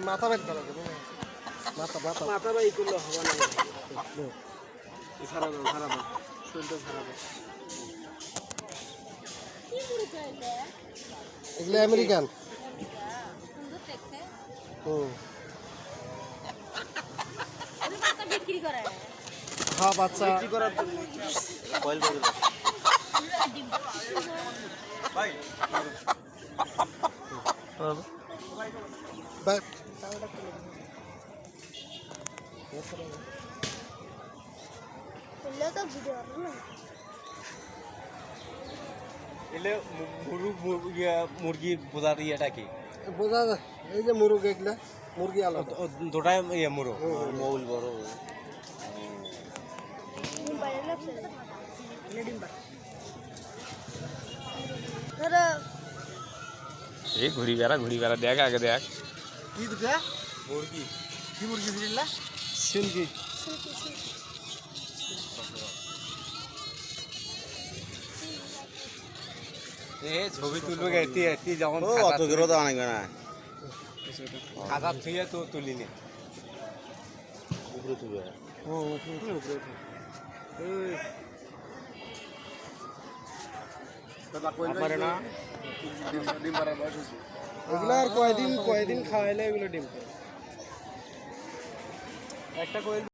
মাথা বের করা যাবে মাথা মাথা মাথা বাই করলে হবে না খারাপ খারাপ শরীরটা খারাপ এগুলো আমেরিকান বিক্রি করে হ্যাঁ বাচ্চা বিক্রি করার জন্য কয়েল করে ভাই বাট তো ভিডিও না এলে মুরগি বোঝার ইয়েটা কি বোঝা যায় এই যে মুরগ এগুলা মুরগি আলাদা দুটাই ইয়ে মুরগ মৌল বড় এই ঘুরি বেড়া দেখ আগে দেখ কি দুটা মুরগি কি মুরগি ফিরিলা সিলকি এ ছবি তুলবে এটি এটি যেমন অত দূর তো অনেক না খাতা থুয়ে তো তুলিনি উপরে তুলবে ও উপরে উপরে আমারে না ডিম পাড়ার বয়স হয়েছে এগুলো আর কয়দিন খাওয়াইলে এগুলো ডিম পারে একটা কোয়েল